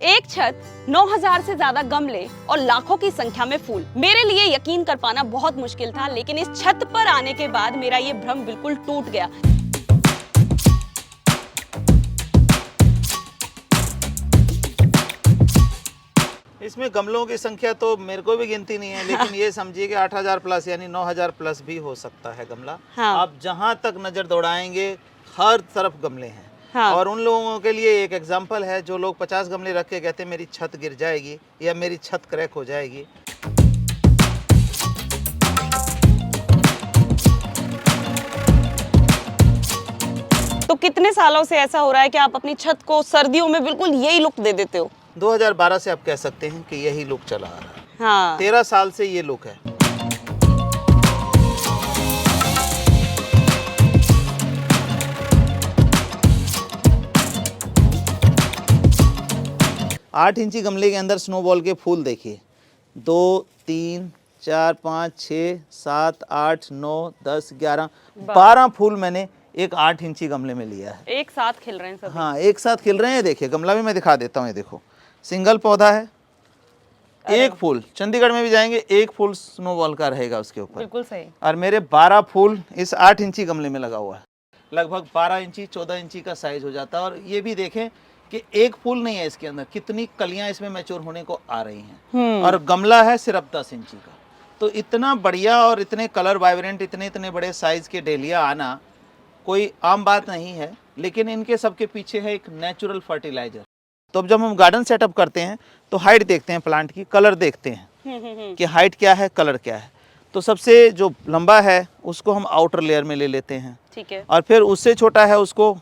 एक छत, 9000 से ज्यादा गमले और लाखों की संख्या में फूल। मेरे लिए यकीन कर पाना बहुत मुश्किल था, लेकिन इस छत पर आने के बाद मेरा ये भ्रम बिल्कुल टूट गया। इसमें गमलों की संख्या तो मेरे को भी गिनती नहीं है, लेकिन ये समझिए कि 8000 प्लस यानी 9000 प्लस भी हो सकता है गमला। हाँ। आप जहां तक नजर दौड़ाएंगे हर तरफ गमले हैं। हाँ। और उन लोगों के लिए एक एग्जाम्पल है जो लोग 50 गमले रख के कहते हैं मेरी छत गिर जाएगी या मेरी छत क्रैक हो जाएगी। तो कितने सालों से ऐसा हो रहा है कि आप अपनी छत को सर्दियों में बिल्कुल यही लुक दे देते हो? 2012 से आप कह सकते हैं कि यही लुक चला आ रहा है। हाँ। 13 साल से ये लुक है। आठ इंची गमले के अंदर स्नोबॉल के फूल देखिए, 2, 3, 4, 5, 6, 7, 8, 9, 10, 11, 12 फूल मैंने एक 8 इंची गमले में लिया है। एक साथ खिल रहे हैं सब। हाँ, एक साथ खिल रहे हैं। देखिए गमला भी मैं दिखा देता हूँ। ये देखो सिंगल पौधा है, एक फूल। चंडीगढ़ में भी जाएंगे एक फूल स्नोबॉल का रहेगा उसके ऊपर। बिल्कुल सही। और मेरे 12 फूल इस 8 इंची गमले में लगा हुआ है। लगभग 12 इंची 14 इंची का साइज हो जाता है। और ये भी देखें कि एक फूल नहीं है इसके अंदर, कितनी कलियां इसमें मैच्योर होने को आ रही हैं। और गमला है सिर्फ 10 इंची का। तो इतना बढ़िया और इतने कलर वाइब्रेंट इतने बड़े साइज के डेलिया आना कोई आम बात नहीं है, लेकिन इनके सबके पीछे है एक नेचुरल फर्टिलाइजर। तो अब जब हम गार्डन सेटअप करते हैं तो हाइट देखते हैं प्लांट की, कलर देखते हैं कि हाइट क्या है, कलर क्या है। तो सबसे जो लंबा है उसको हम आउटर लेयर में ले लेते हैं। ठीक है। और फिर उससे छोटा है उसको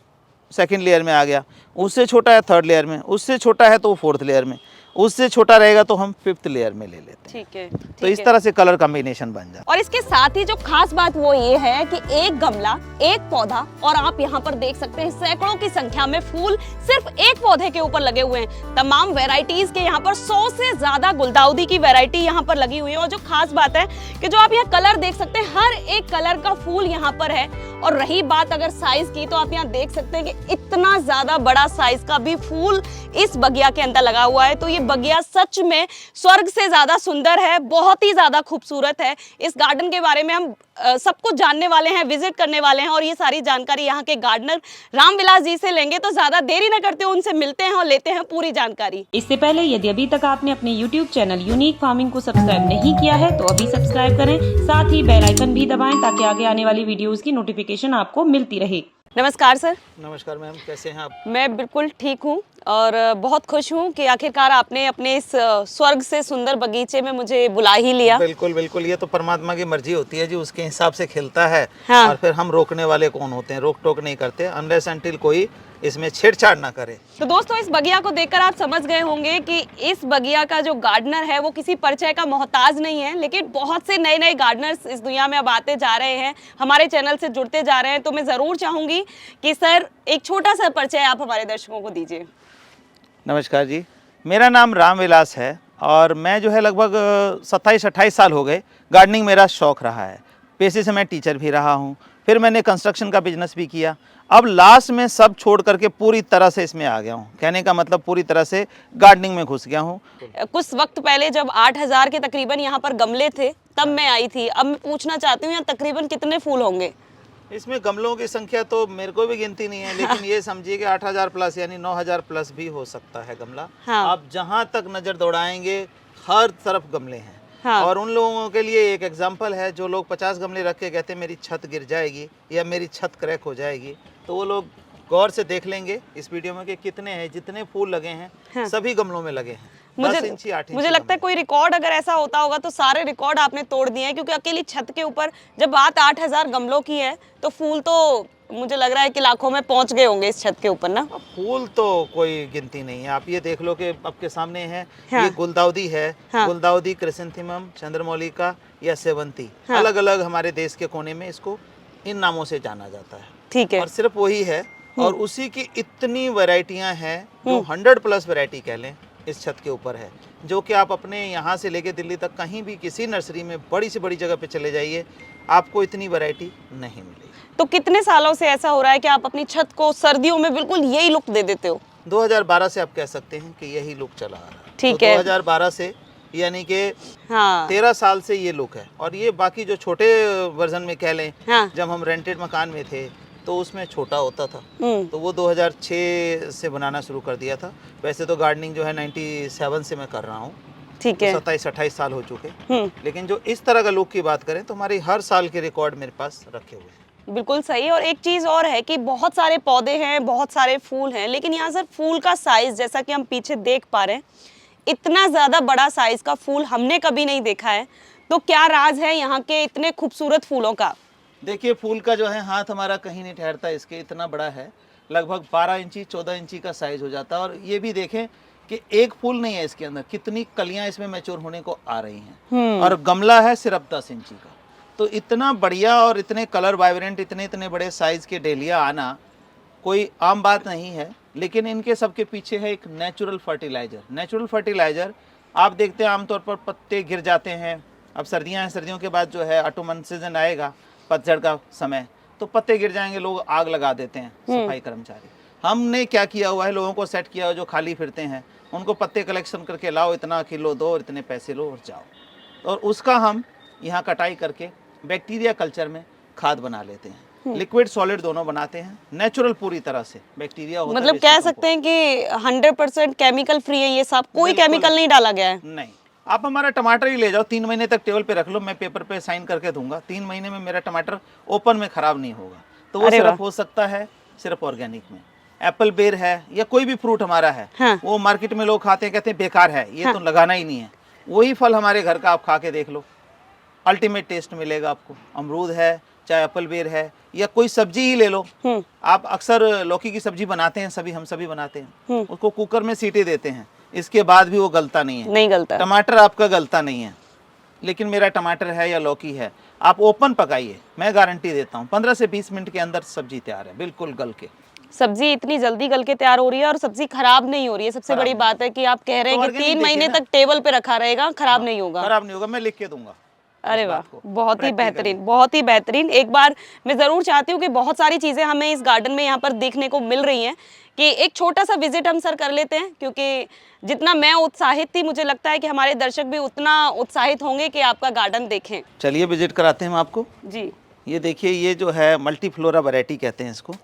सेकंड लेयर में आ गया, उससे छोटा है थर्ड लेयर में, उससे छोटा है तो वो फोर्थ लेयर में, उससे छोटा रहेगा तो हम फिफ्थ लेयर में ले लेते हैं। ठीक है। तो इस तरह से कलर कॉम्बिनेशन बन जाए। और इसके साथ ही जो खास बात वो ये है कि एक गमला, एक पौधा, और आप यहाँ पर देख सकते हैं सैकड़ों की संख्या में फूल सिर्फ एक पौधे के ऊपर लगे हुए हैं। तमाम वैरायटीज के यहाँ पर 100 से ज्यादा गुलदाउदी की वैरायटी यहाँ पर लगी हुई है। और जो खास बात है कि जो आप यहाँ कलर देख सकते हैं, हर एक कलर का फूल यहाँ पर है। और रही बात अगर साइज की, तो आप यहाँ देख सकते हैं कि इतना ज्यादा बड़ा साइज का भी फूल इस बगिया के अंदर लगा हुआ है। तो ये बगिया सच में स्वर्ग से ज्यादा सुंदर है, बहुत ही ज्यादा खूबसूरत है। इस गार्डन के बारे में हम सब कुछ जानने वाले हैं, विजिट करने वाले हैं और ये सारी जानकारी यहाँ के गार्डनर रामविलास जी से लेंगे। तो ज्यादा देरी न करते हुए उनसे मिलते हैं और लेते हैं पूरी जानकारी। इससे पहले यदि अभी तक आपने अपने YouTube चैनल यूनिक फार्मिंग को सब्सक्राइब नहीं किया है तो अभी सब्सक्राइब करें, साथ ही बेल आइकन भी दबाएं ताकि आगे आने वाली वीडियोस की नोटिफिकेशन आपको मिलती रहे। नमस्कार सर। नमस्कार मैम, कैसे हैं आप? मैं बिल्कुल ठीक हूँ और बहुत खुश हूँ कि आखिरकार आपने अपने इस स्वर्ग से सुंदर बगीचे में मुझे बुला ही लिया। बिल्कुल बिल्कुल, ये तो परमात्मा की मर्जी होती है जी, उसके हिसाब से खिलता है। हाँ। और फिर हम रोकने वाले कौन होते हैं? रोक टोक नहीं करते अनलेस अनटिल कोई इसमें छेड़छाड़ ना करे। तो दोस्तों, इस बगिया को देखकर आप समझ गए होंगे कि इस बगिया का जो गार्डनर है वो किसी परिचय का मोहताज नहीं है, लेकिन बहुत से नए नए गार्डनर्स इस दुनिया में अब आते जा रहे हैं, हमारे चैनल से जुड़ते जा रहे हैं। तो मैं जरूर चाहूंगी कि सर एक छोटा सा परिचय आप हमारे दर्शकों को दीजिए। नमस्कार जी, मेरा नाम रामविलास है और मैं जो है लगभग 27-28 साल हो गए गार्डनिंग मेरा शौक़ रहा है। पेशे से मैं टीचर भी रहा हूँ, फिर मैंने कंस्ट्रक्शन का बिजनेस भी किया। अब लास्ट में सब छोड़ करके पूरी तरह से इसमें आ गया हूँ। कहने का मतलब पूरी तरह से गार्डनिंग में घुस गया हूँ। कुछ वक्त पहले जब 8000 के तकरीबन यहाँ पर गमले थे तब मैं आई थी। अब मैं पूछना चाहती हूँ यहाँ तकरीबन कितने फूल होंगे? इसमें गमलों की संख्या तो मेरे को भी गिनती नहीं है, लेकिन ये समझिए कि 8000 प्लस यानी 9000 प्लस भी हो सकता है गमला। हाँ। आप जहां तक नजर दौड़ाएंगे हर तरफ गमले हैं। हाँ। और उन लोगों के लिए एक एग्जाम्पल है जो लोग 50 गमले रख के कहते हैं मेरी छत गिर जाएगी या मेरी छत क्रैक हो जाएगी। तो वो लोग गौर से देख लेंगे इस वीडियो में कि कितने हैं, जितने फूल लगे हैं। हाँ। सभी गमलों में लगे हैं। 10 इंची 8 इंची मुझे लगता है कोई रिकॉर्ड अगर ऐसा होता होगा तो सारे रिकॉर्ड आपने तोड़ दिए हैं, क्योंकि अकेली छत के ऊपर जब बात 8000 गमलों की है तो फूल तो मुझे लग रहा है कि लाखों में पहुंच गए होंगे इस छत के ऊपर ना। फूल तो कोई गिनती नहीं है। आप ये देख लो कि आपके सामने है। हाँ। ये गुलदाउदी है। हाँ। गुलदाउदी, क्रिसेंथेमम, चंद्रमौलिका या सेवंती। हाँ। अलग अलग हमारे देश के कोने में इसको इन नामों से जाना जाता है। ठीक है। और सिर्फ वही है और उसी की इतनी वैरायटियां हैं जो 100 प्लस वैरायटी कह लें इस छत के ऊपर है, जो कि आप अपने यहाँ से लेके दिल्ली तक कहीं भी किसी नर्सरी में बड़ी से बड़ी जगह पे चले जाइए, आपको इतनी वैरायटी नहीं मिलेगी। तो कितने सालों से ऐसा हो रहा है कि आप अपनी छत को सर्दियों में बिल्कुल यही लुक दे देते हो? 2012 से आप कह सकते हैं कि यही लुक चला आ रहा है। ठीक तो है। 2012 से यानी कि हाँ 13 साल से ये लुक है। और ये बाकी जो छोटे वर्जन में कह लें, हाँ जब हम रेंटेड मकान में थे तो उसमें छोटा होता था, हम्म, तो वो 2006 से बनाना शुरू कर दिया था। वैसे तो गार्डनिंग जो है 97 से मैं कर रहा हूँ, ठीक तो है 27-28 साल हो चुके। हम्म, लेकिन जो इस तरह का लुक की बात करें तो हमारी हर साल के रिकॉर्ड मेरे पास रखे हुए हैं। बिल्कुल सही। और एक चीज और है कि बहुत सारे पौधे हैं, बहुत सारे फूल हैं, लेकिन यहाँ सर फूल का साइज जैसा कि हम पीछे देख पा रहे हैं, इतना ज्यादा बड़ा साइज का फूल हमने कभी नहीं देखा है। तो क्या राज है यहाँ के इतने खूबसूरत फूलों का? देखिए फूल का जो है हाथ हमारा कहीं नहीं ठहरता, इसके इतना बड़ा है, लगभग 12 इंची 14 इंची का साइज हो जाता है। और ये भी देखें कि एक फूल नहीं है इसके अंदर, कितनी कलियां इसमें मैच्योर होने को आ रही हैं। और गमला है सिर्फ 10 इंची का। तो इतना बढ़िया और इतने कलर वाइब्रेंट, इतने इतने बड़े साइज के डेलिया आना कोई आम बात नहीं है। लेकिन इनके सबके पीछे है एक नेचुरल फर्टिलाइजर। नेचुरल फर्टिलाइजर आप देखते हैं आमतौर पर पत्ते गिर जाते हैं। अब सर्दियां हैं, सर्दियों के बाद जो है ऑटोमन सीजन आएगा, पतझड़ का समय, तो पत्ते गिर जाएंगे, लोग आग लगा देते हैं सफाई कर्मचारी। हमने क्या किया हुआ है, लोगों को सेट किया हुआ जो खाली फिरते हैं उनको पत्ते कलेक्शन करके लाओ, इतना किलो दो और इतने पैसे लो और जाओ। और उसका हम यहाँ कटाई करके बैक्टीरिया कल्चर में खाद बना लेते हैं। लिक्विड सॉलिड दोनों बनाते हैं, नेचुरल पूरी तरह से। बैक्टीरिया होता है, मतलब कह सकते हैं कि 100% केमिकल फ्री है ये सब, कोई बिल्कुल। केमिकल नहीं डाला गया है। नहीं, आप हमारा टमाटर ही ले जाओ, 3 महीने तक टेबल पे रख लो, मैं पेपर पे साइन करके दूंगा, 3 महीने में मेरा टमाटर ओपन में खराब नहीं होगा। तो वो अरे वाह। सिर्फ हो सकता है सिर्फ ऑर्गेनिक में। एप्पल बेर है या कोई भी फ्रूट हमारा है, हाँ। वो मार्केट में लोग खाते हैं, कहते हैं बेकार है, ये तो लगाना ही नहीं है। वही फल हमारे घर का आप खा के देख लो, अल्टीमेट टेस्ट मिलेगा आपको। अमरूद है, चाहे एप्पल बेर है, या कोई सब्जी ही ले लो। आप अक्सर लौकी की सब्जी बनाते हैं, हम सभी बनाते हैं, उसको कुकर में सीटी देते हैं, इसके बाद भी वो गलता नहीं है, नहीं गलता। टमाटर आपका गलता नहीं है। लेकिन मेरा टमाटर है या लौकी है, आप ओपन पकाइए, मैं गारंटी देता हूँ 15 से 20 मिनट के अंदर सब्जी तैयार है, बिल्कुल गल के। सब्जी इतनी जल्दी गल के तैयार हो रही है और सब्जी खराब नहीं हो रही है। सबसे बड़ी बात है कि आप कह रहे हैं तो कि organic 3 महीने देखिए तक टेबल पे रखा रहेगा, खराब नहीं होगा। खराब नहीं होगा, मैं लिख के दूंगा। अरे इस वाह, बात को बहुत ही practically। बेहतरीन, बहुत ही बेहतरीन। एक बार मैं जरूर चाहती हूँ कि बहुत सारी चीजें हमें इस गार्डन में यहाँ पर देखने को मिल रही हैं, कि एक छोटा सा विजिट हम सर कर लेते हैं, क्योंकि जितना मैं उत्साहित थी, मुझे लगता है कि हमारे दर्शक भी उतना उत्साहित होंगे कि आपका गार्डन देखें। चलिए विजिट कराते हैं हम आपको। जी ये देखिए, ये जो है मल्टीफ्लोरा वैरायटी कहते हैं इसको।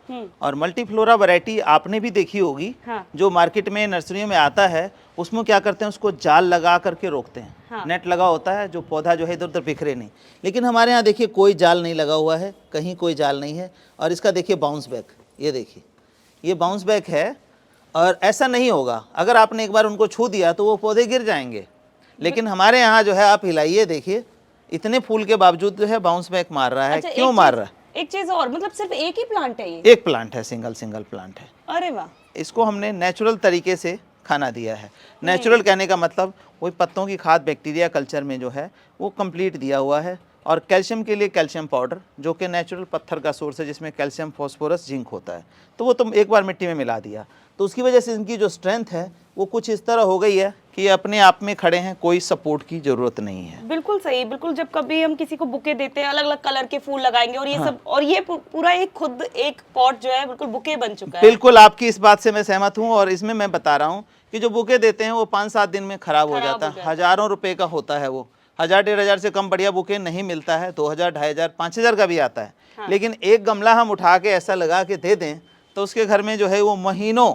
और मल्टीफ्लोरा वैरायटी आपने भी देखी होगी, हाँ। जो मार्केट में नर्सरियों में आता है, उसमें क्या करते हैं, उसको जाल लगा करके रोकते हैं। हाँ। नेट लगा होता है, जो पौधा जो है इधर उधर बिखरे नहीं। लेकिन हमारे यहाँ देखिए कोई जाल नहीं लगा हुआ है, कहीं कोई जाल नहीं है। और इसका देखिए बाउंस बैक, ये देखिए ये बाउंस बैक है। और ऐसा नहीं होगा, अगर आपने एक बार उनको छू दिया तो वो पौधे गिर जाएंगे। लेकिन हमारे यहाँ जो है, आप हिलाइए, देखिए इतने फूल के बावजूद जो है बाउंस बैक मार रहा है। अच्छा, क्यों मार रहा है? एक चीज और, मतलब सिर्फ एक ही प्लांट है ये? एक प्लांट है, सिंगल प्लांट है। अरे वाह। इसको हमने नेचुरल तरीके से खाना दिया है। नेचुरल कहने का मतलब वही पत्तों की खाद बैक्टीरिया कल्चर में जो है वो कंप्लीट दिया हुआ है। और कैल्शियम के लिए कैल्शियम पाउडर, जो कि नेचुरल पत्थर का सोर्स है, जिसमें कैल्शियम, फास्फोरस, जिंक होता है, तो वो तुम एक बार मिट्टी में मिला दिया, तो उसकी वजह से इनकी जो स्ट्रेंथ है वो कुछ इस तरह हो गई है कि ये अपने आप में खड़े हैं, कोई सपोर्ट की जरूरत नहीं है। बिल्कुल सही, बिल्कुल। जब कभी हम किसी को बुके देते हैं, अलग अलग कलर के फूल लगाएंगे और ये सब, और ये पूरा एक खुद एक पॉट जो है बिल्कुल बुके बन चुका है। बिल्कुल, आपकी इस बात से मैं सहमत हूँ। और इसमें मैं बता रहा हूँ कि जो बुके देते हैं वो 5-7 दिन में खराब हो जाता है। हजारों रुपए का होता है वो, 1000-1500 से कम बढ़िया बुके नहीं मिलता है। 2000, 2500, 5000 का भी आता है। लेकिन एक गमला हम उठा के ऐसा लगा के दे दें तो उसके घर में जो है वो महीनों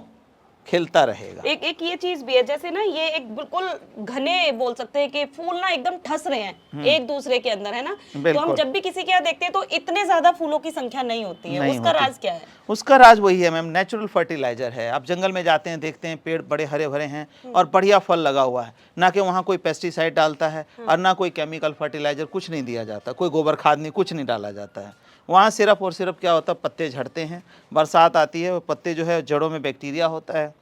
खिलता रहेगा। एक ये चीज भी है, जैसे ना ये एक बिल्कुल घने बोल सकते हैं कि फूल ना एकदम ठस रहे हैं एक दूसरे के अंदर, है ना? तो हम जब भी किसी के यहाँ देखते हैं तो इतने ज्यादा फूलों की संख्या नहीं होती है। उसका राज क्या है? उसका राज वही है मैम, नेचुरल फर्टिलाइजर है। आप जंगल में जाते हैं, देखते हैं पेड़ बड़े हरे भरे हैं और बढ़िया फल लगा हुआ है, ना कि वहाँ कोई पेस्टिसाइड डालता है और ना कोई केमिकल फर्टिलाइजर, कुछ नहीं दिया जाता, कोई गोबर खाद नहीं, कुछ नहीं डाला जाता है। वहाँ सिर्फ और सिर्फ क्या होता है, पत्ते झड़ते हैं, बरसात आती है, वो पत्ते जो है जड़ों में बैक्टीरिया होता है,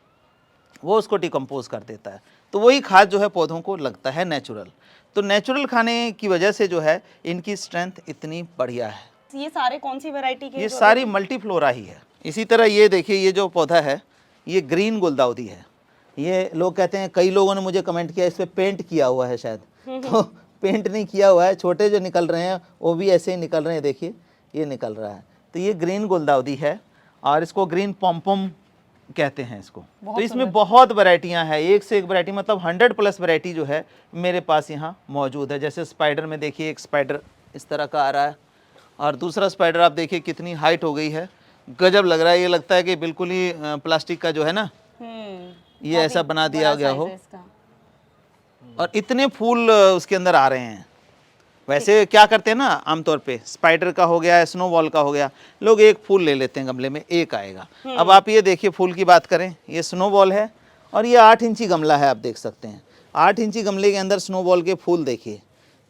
वो उसको डिकम्पोज कर देता है, तो वही खाद जो है पौधों को लगता है नेचुरल। तो नेचुरल खाने की वजह से जो है इनकी स्ट्रेंथ इतनी बढ़िया है। ये सारे कौन सी वैरायटी के? ये सारी मल्टीफ्लोरा ही है। इसी तरह ये देखिए, ये जो पौधा है ये ग्रीन गुलदाउदी है। ये लोग कहते हैं, कई लोगों ने मुझे कमेंट किया इस पर पेंट किया हुआ है शायद, तो पेंट नहीं किया हुआ है, छोटे जो निकल रहे हैं वो भी ऐसे ही निकल रहे हैं, देखिए ये निकल रहा है। तो ये ग्रीन गुलदाउदी है और इसको ग्रीन पॉम्पम कहते हैं इसको। तो इसमें बहुत वैरायटियां हैं, एक से एक वैरायटी, मतलब 100+ वैरायटी जो है मेरे पास यहाँ मौजूद है। जैसे स्पाइडर में देखिए, एक स्पाइडर इस तरह का आ रहा है और दूसरा स्पाइडर आप देखिए कितनी हाइट हो गई है, गजब लग रहा है। ये लगता है कि बिल्कुल ही प्लास्टिक का जो है ना, ये ऐसा बना दिया गया हो, और इतने फूल उसके अंदर आ रहे हैं। वैसे क्या करते हैं ना, आमतौर पे स्पाइडर का हो गया, स्नो बॉल का हो गया, लोग एक फूल ले लेते हैं गमले में, एक आएगा। अब आप ये देखिए, फूल की बात करें, ये स्नो बॉल है और ये 8 इंची गमला है, आप देख सकते हैं। 8 इंची गमले के अंदर स्नो बॉल के फूल देखिए,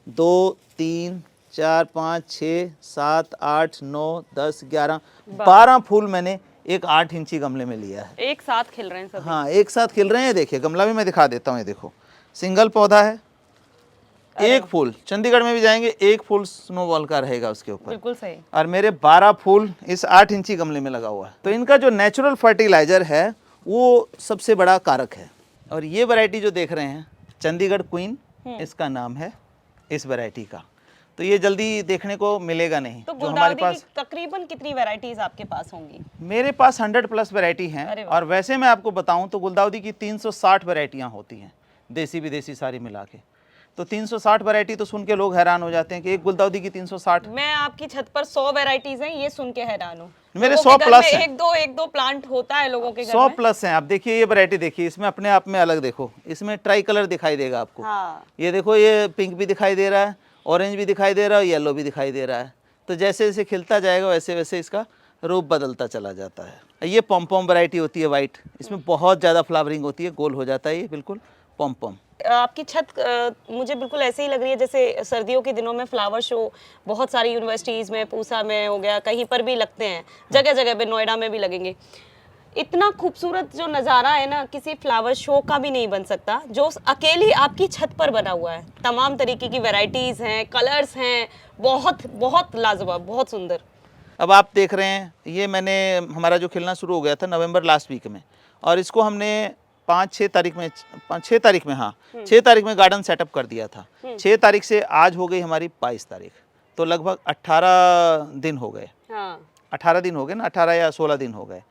2 3 4 5 6 7 8 9 10 11 12 फूल मैंने एक 8 इंची गमले में लिया है। एक साथ खिल रहे हैं सब। हाँ, एक साथ खिल रहे हैं। देखिए गमला भी मैं दिखा देता हूँ, ये देखो सिंगल पौधा है, एक फूल। चंडीगढ़ में भी जाएंगे, एक फूल स्नोबॉल का रहेगा उसके ऊपर। बिल्कुल सही। और मेरे 12 फूल इस 8 इंची गमले में लगा हुआ है। तो इनका जो नेचुरल फर्टिलाइजर है वो सबसे बड़ा कारक है। और ये वैरायटी जो देख रहे हैं, चंडीगढ़ क्वीन इसका नाम है इस वैरायटी का। तो ये जल्दी देखने को मिलेगा नहीं। तो जो हमारे पास तकरीबन कितनी वैरायटीज आपके पास होंगी? मेरे पास 100+ वैरायटी हैं। और वैसे मैं आपको बताऊं तो गुलदाउदी की 360 वैरायटियां होती हैं, देसी विदेशी सारी मिला के। तो 360 वैरायटी तो सुन के लोग हैरान हो जाते हैं कि एक गुलदाउदी की 360। मैं आपकी छत पर 100 वैरायटीज हैं, ये सुन के हैरान हूँ। मेरे 100+ हैं। एक दो प्लांट होता है लोगों के घर में। 100+ हैं। आप देखिए ये वैरायटी देखिए, इसमें अपने आप में अलग देखो, इसमें ट्राई कलर दिखाई देगा आपको। हाँ। ये देखो, ये पिंक भी दिखाई दे रहा है, ऑरेंज भी दिखाई दे रहा है, येलो भी दिखाई दे रहा है। तो जैसे जैसे खिलता जाएगा वैसे वैसे इसका रूप बदलता चला जाता है। ये पॉम वैरायटी होती है वाइट, इसमें बहुत ज़्यादा फ्लावरिंग होती है, गोल हो जाता है ये बिल्कुल पॉम। आपकी छत मुझे बिल्कुल ऐसे ही लग रही है जैसे सर्दियों के दिनों में फ्लावर शो बहुत सारी यूनिवर्सिटीज़ में, पूसा में हो गया, कहीं पर भी लगते हैं, जगह जगह पे, नोएडा में भी लगेंगे। इतना खूबसूरत जो नज़ारा है ना, किसी फ्लावर शो का भी नहीं बन सकता जो अकेली आपकी छत पर बना हुआ है। तमाम तरीके की वैरायटीज़ हैं, कलर्स हैं, बहुत बहुत लाजवाब, बहुत सुंदर। अब आप देख रहे हैं, ये मैंने, हमारा जो खिलना शुरू हो गया था नवंबर लास्ट वीक में, और इसको हमने 6 तारीख में हाँ 6 तारीख में गार्डन सेटअप कर दिया था। 6 तारीख से आज हो गई हमारी 22 तारीख, तो लगभग 18 दिन हो गए। हाँ। 18 दिन हो गए ना, 18 या 16 दिन हो गए।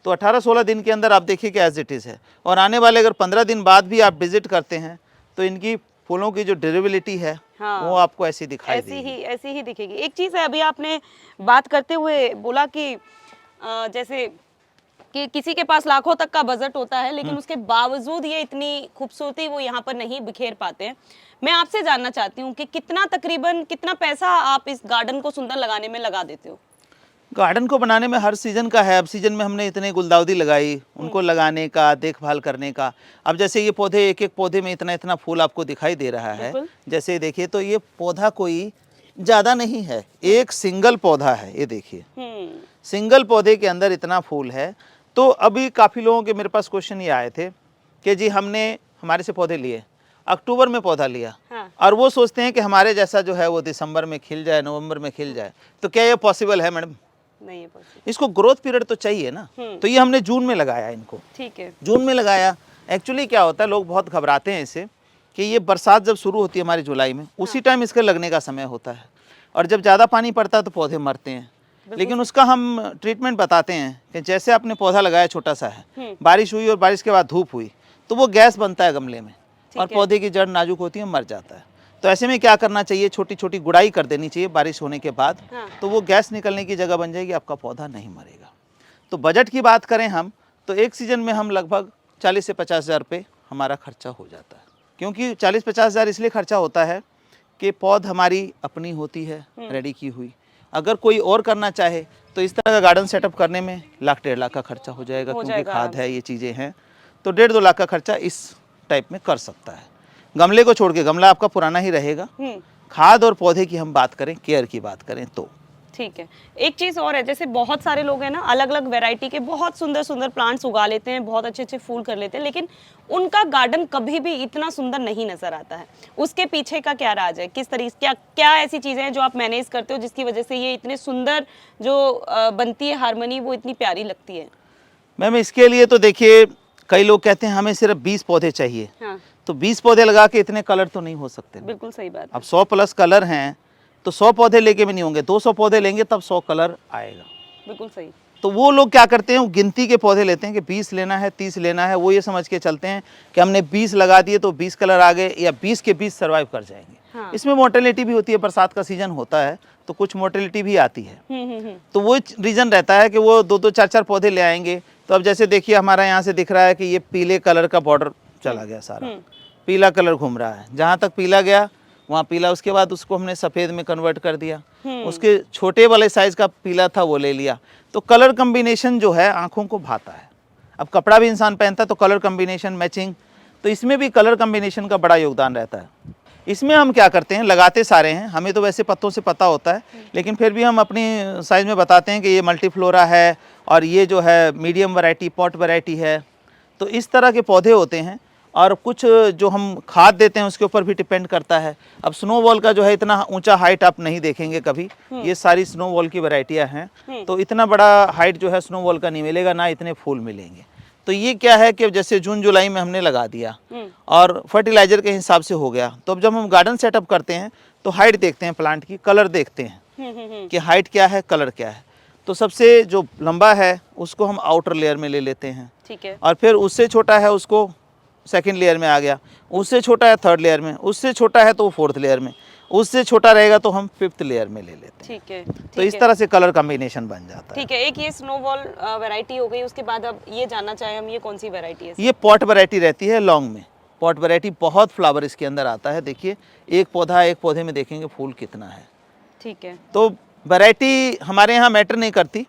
तो 18-16 दिन के अंदर आप देखिए कि एज इट इज़ है। और आने वाले अगर 15 दिन बाद भी आप विजिट करते हैं तो इनकी फूलों की जो ड्यूरेबिलिटी है, हाँ, वो आपको ऐसी दिखाई देगी। ऐसी ही दिखेगी। एक चीज़ है, अभी आपने बात करते हुए बोला कि जैसे कि किसी के पास लाखों तक का बजट होता है, लेकिन उसके बावजूद ये इतनी खूबसूरती वो यहाँ पर नहीं बिखेर पाते हैं। मैं आपसे जानना चाहती हूँ कि तकरीबन कितना पैसा आप इस गार्डन को सुंदर लगाने में लगा देते हो? गार्डन को बनाने में हर सीजन का है। अब सीजन में हमने इतने गुलदाउदी लगाई, उनको लगाने का, देखभाल करने का। अब जैसे ये पौधे, एक एक पौधे में इतना इतना फूल आपको दिखाई दे रहा है, जैसे देखिए, तो ये पौधा कोई ज़्यादा नहीं है, एक सिंगल पौधा है। ये देखिए, सिंगल पौधे के अंदर इतना फूल है। तो अभी काफ़ी लोगों के मेरे पास क्वेश्चन ये आए थे कि जी हमने हमारे से पौधे लिए, अक्टूबर में पौधा लिया, हाँ, और वो सोचते हैं कि हमारे जैसा जो है वो दिसंबर में खिल जाए, नवंबर में खिल जाए। तो क्या ये पॉसिबल है मैडम? नहीं है पॉसिबल। इसको ग्रोथ पीरियड तो चाहिए ना। तो ये हमने जून में लगाया इनको। ठीक है, जून में लगाया। एक्चुअली क्या होता है, लोग बहुत घबराते हैं इससे कि ये बरसात जब शुरू होती है हमारी जुलाई में, उसी टाइम इसके लगने का समय होता है, और जब ज़्यादा पानी पड़ता है तो पौधे मरते हैं। लेकिन उसका हम ट्रीटमेंट बताते हैं कि जैसे आपने पौधा लगाया, छोटा सा है, बारिश हुई और बारिश के बाद धूप हुई तो वो गैस बनता है गमले में, और पौधे की जड़ नाजुक होती है, मर जाता है। तो ऐसे में क्या करना चाहिए, छोटी छोटी गुड़ाई कर देनी चाहिए बारिश होने के बाद। हाँ। तो वो गैस निकलने की जगह बन जाएगी, आपका पौधा नहीं मरेगा। तो बजट की बात करें हम, तो एक सीजन में हम लगभग 40 से 50 हज़ार रुपये हमारा खर्चा हो जाता है। क्योंकि 40-50 हज़ार इसलिए खर्चा होता है कि पौध हमारी अपनी होती है, रेडी की हुई। अगर कोई और करना चाहे तो इस तरह का गार्डन सेटअप करने में 1-1.5 लाख का खर्चा हो जाएगा, क्योंकि खाद है, ये चीज़ें हैं। तो 1.5-2 लाख का खर्चा इस टाइप में कर सकता है। गमले को छोड़ के, गमला आपका पुराना ही रहेगा। खाद और पौधे की हम बात करें, केयर की बात करें तो ठीक है। एक चीज़ और है, जैसे बहुत सारे लोग हैं ना, अलग अलग वैरायटी के बहुत सुंदर सुंदर प्लांट्स उगा लेते हैं, बहुत अच्छे अच्छे फूल कर लेते हैं, लेकिन उनका गार्डन कभी भी इतना सुंदर नहीं नजर आता है। उसके पीछे का क्या राज है? किस तरीके, क्या ऐसी चीज़ें हैं जो आप मैनेज करते हो जिसकी वजह से ये इतने सुंदर जो बनती है हारमोनी, वो इतनी प्यारी लगती है? मैम इसके लिए तो देखिए, कई लोग कहते हैं हमें सिर्फ 20 पौधे चाहिए। हाँ। तो 20 पौधे लगा के इतने कलर तो नहीं हो सकते। बिल्कुल सही बात। अब 100+ कलर हैं तो 100 पौधे लेके भी नहीं होंगे, 200 पौधे लेंगे तब 100 कलर आएगा। बिल्कुल सही। तो वो लोग क्या करते हैं, वो गिनती के पौधे लेते हैं कि 20 लेना है, 30 लेना है, वो ये समझ के चलते हैं कि हमने 20 लगा दिए तो 20 कलर आ गए या 20 के 20 सर्वाइव कर जाएंगे। हाँ। इसमें मोर्टेलिटी भी होती है, बरसात का सीजन होता है तो कुछ मोर्टेलिटी भी आती है। तो वो रीज़न रहता है कि वो 2-2, 4-4 पौधे ले आएंगे। तो अब जैसे देखिए हमारा यहाँ से दिख रहा है कि ये पीले कलर का बॉर्डर चला गया, सारा पीला कलर घूम रहा है, जहाँ तक पीला गया वहाँ पीला, उसके बाद उसको हमने सफ़ेद में कन्वर्ट कर दिया, उसके छोटे वाले साइज़ का पीला था वो ले लिया। तो कलर कम्बिनेशन जो है आँखों को भाता है। अब कपड़ा भी इंसान पहनता है तो कलर कम्बिनेशन, मैचिंग, तो इसमें भी कलर कम्बिनेशन का बड़ा योगदान रहता है। इसमें हम क्या करते हैं, लगाते सारे हैं, हमें तो वैसे पत्तों से पता होता है, लेकिन फिर भी हम अपनी साइज़ में बताते हैं कि ये मल्टीफ्लोरा है और ये जो है मीडियम वैरायटी, पॉट वैरायटी है। तो इस तरह के पौधे होते हैं। और कुछ जो हम खाद देते हैं उसके ऊपर भी डिपेंड करता है। अब स्नोबॉल का जो है इतना ऊंचा हाइट आप नहीं देखेंगे कभी, ये सारी स्नोबॉल की वैरायटियां हैं, तो इतना बड़ा हाइट जो है स्नोबॉल का नहीं मिलेगा, ना इतने फूल मिलेंगे। तो ये क्या है कि जैसे जून जुलाई में हमने लगा दिया और फर्टिलाइजर के हिसाब से हो गया, तो अब जब हम गार्डन सेटअप करते हैं तो हाइट देखते हैं प्लांट की, कलर देखते हैं कि हाइट क्या है, कलर क्या है। तो सबसे जो लंबा है उसको हम आउटर लेयर में ले लेते हैं, ठीक है, और फिर उससे छोटा है उसको सेकंड लेयर में आ गया, उससे छोटा है थर्ड लेयर में, उससे छोटा है तो वो फोर्थ लेयर में, उससे छोटा रहेगा तो हम फिफ्थ लेयर में ले लेते हैं। ठीक है, तो इस तरह से कलर कॉम्बिनेशन बन जाता है। ठीक है। एक ये स्नोबॉल वैरायटी हो गई, उसके बाद अब ये जानना चाहें हम, ये कौन सी वैरायटी है? ये पॉट वैरायटी रहती है लॉन्ग में। पॉट वैरायटी बहुत फ्लावर इसके अंदर आता है। देखिए एक पौधा, एक पौधे में देखेंगे फूल कितना है। ठीक है। तो वैरायटी हमारे यहाँ मैटर नहीं करती।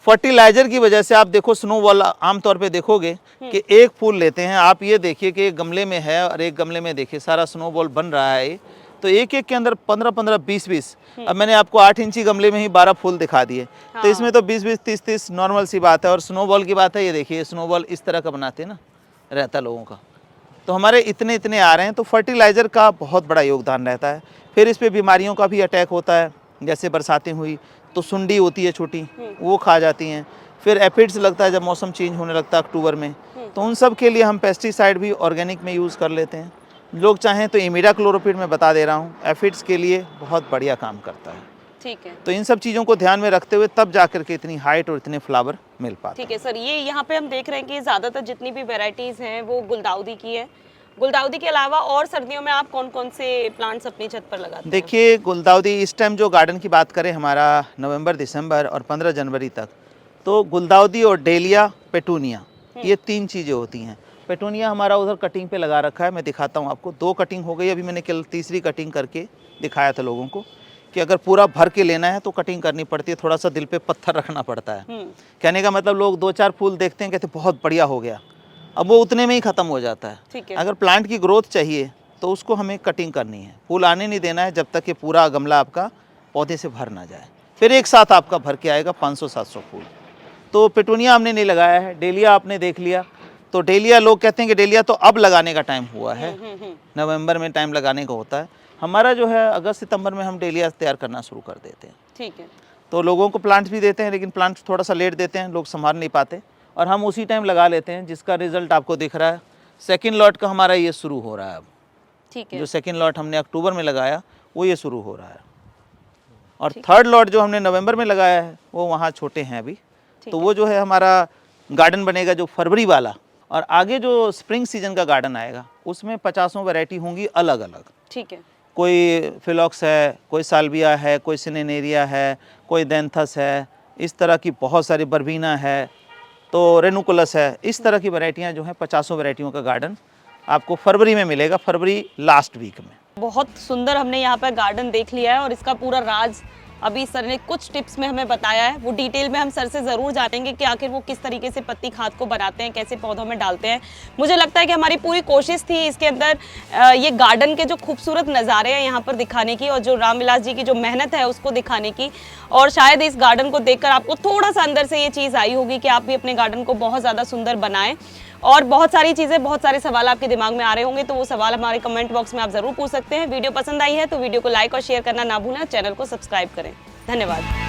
फर्टिलाइजर की वजह से आप देखो स्नोबॉल आमतौर पे देखोगे कि एक फूल लेते हैं, आप ये देखिए कि एक गमले में है और एक गमले में देखिए सारा स्नोबॉल बन रहा है, तो एक एक के अंदर 15-15, 20-20, अब मैंने आपको 8 इंची गमले में ही 12 फूल दिखा दिए। हाँ। तो इसमें तो 20-20, 30-30 नॉर्मल सी बात है। और स्नोबॉल की बात है, ये देखिए स्नोबॉल इस तरह का बनाते हैं ना, रहता लोगों का, तो हमारे इतने इतने आ रहे हैं। तो फर्टिलाइज़र का बहुत बड़ा योगदान रहता है। फिर इस पर बीमारियों का भी अटैक होता है, जैसे बरसातें हुई तो सुंडी होती है छोटी, वो खा जाती हैं। फिर एफिड्स लगता है जब मौसम चेंज होने लगता है अक्टूबर में, तो उन सब के लिए हम पेस्टिसाइड भी ऑर्गेनिक में यूज़ कर लेते हैं। लोग चाहें तो इमिडाक्लोरोपिड में बता दे रहा हूँ, एफिड्स के लिए बहुत बढ़िया काम करता है। ठीक है। तो इन सब चीज़ों को ध्यान में रखते हुए तब जाकर के इतनी हाइट और इतने फ्लावर मिल पाते हैं। ठीक है सर, ये यहाँ पे हम देख रहे हैं कि ज़्यादातर जितनी भी वेराइटीज़ हैं वो गुलदाउदी की है। गुलदाउदी के अलावा और सर्दियों में आप कौन कौन से प्लांट्स अपनी छत पर लगाते हैं? देखिए गुलदाउदी इस टाइम जो गार्डन की बात करें हमारा नवंबर, दिसंबर और 15 जनवरी तक, तो गुलदाउदी और डेलिया, पेटूनिया, ये 3 चीज़ें होती हैं। पेटूनिया हमारा उधर कटिंग पे लगा रखा है, मैं दिखाता हूँ आपको। 2 कटिंग हो गई, अभी मैंने कल तीसरी कटिंग करके दिखाया था लोगों को कि अगर पूरा भर के लेना है तो कटिंग करनी पड़ती है, थोड़ा सा दिल पे पत्थर रखना पड़ता है। कहने का मतलब लोग 2-4 फूल देखते हैं, कहते बहुत बढ़िया हो गया, अब वो उतने में ही ख़त्म हो जाता है। ठीक है। अगर प्लांट की ग्रोथ चाहिए तो उसको हमें कटिंग करनी है, फूल आने नहीं देना है जब तक कि पूरा गमला आपका पौधे से भर ना जाए। फिर एक साथ आपका भर के आएगा 500-700 फूल। तो पेटूनिया हमने नहीं लगाया है, डेलिया आपने देख लिया। तो डेलिया लोग कहते हैं कि डेलिया तो अब लगाने का टाइम हुआ है, नवंबर में टाइम लगाने का होता है। हमारा जो है अगस्त सितंबर में हम डेलिया तैयार करना शुरू कर देते हैं। ठीक है। तो लोगों को प्लांट्स भी देते हैं, लेकिन प्लांट्स थोड़ा सा लेट देते हैं, लोग संभाल नहीं पाते, और हम उसी टाइम लगा लेते हैं, जिसका रिजल्ट आपको दिख रहा है। सेकंड लॉट का हमारा ये शुरू हो रहा है अब। ठीक है। जो सेकंड लॉट हमने अक्टूबर में लगाया वो ये शुरू हो रहा है, और थर्ड लॉट जो हमने नवंबर में लगाया है वो वहाँ छोटे हैं अभी। तो वो जो है हमारा गार्डन बनेगा जो फरवरी वाला, और आगे जो स्प्रिंग सीजन का गार्डन आएगा उसमें 50 वैरायटी होंगी अलग अलग। ठीक है। कोई फिलॉक्स है, कोई साल्विया है, कोई सिनेनेरिया है, कोई देंथस है, इस तरह की बहुत सारी, बर्बीना है, तो रेनुकुलस है। इस तरह की वैरायटियां जो हैं 50 वैरायटियों का गार्डन आपको फरवरी में मिलेगा, फरवरी लास्ट वीक में। बहुत सुंदर हमने यहाँ पर गार्डन देख लिया है, और इसका पूरा राज अभी सर ने कुछ टिप्स में हमें बताया है। वो डिटेल में हम सर से ज़रूर जानेंगे कि आखिर वो किस तरीके से पत्ती खाद को बनाते हैं, कैसे पौधों में डालते हैं। मुझे लगता है कि हमारी पूरी कोशिश थी इसके अंदर ये गार्डन के जो खूबसूरत नज़ारे हैं यहाँ पर दिखाने की, और जो रामविलास जी की जो मेहनत है उसको दिखाने की। और शायद इस गार्डन को देखकर आपको थोड़ा सा अंदर से ये चीज़ आई होगी कि आप भी अपने गार्डन को बहुत ज़्यादा सुंदर बनाएं। और बहुत सारी चीज़ें, बहुत सारे सवाल आपके दिमाग में आ रहे होंगे, तो वो सवाल हमारे कमेंट बॉक्स में आप ज़रूर पूछ सकते हैं। वीडियो पसंद आई है तो वीडियो को लाइक और शेयर करना ना भूलें, चैनल को सब्सक्राइब करें। धन्यवाद।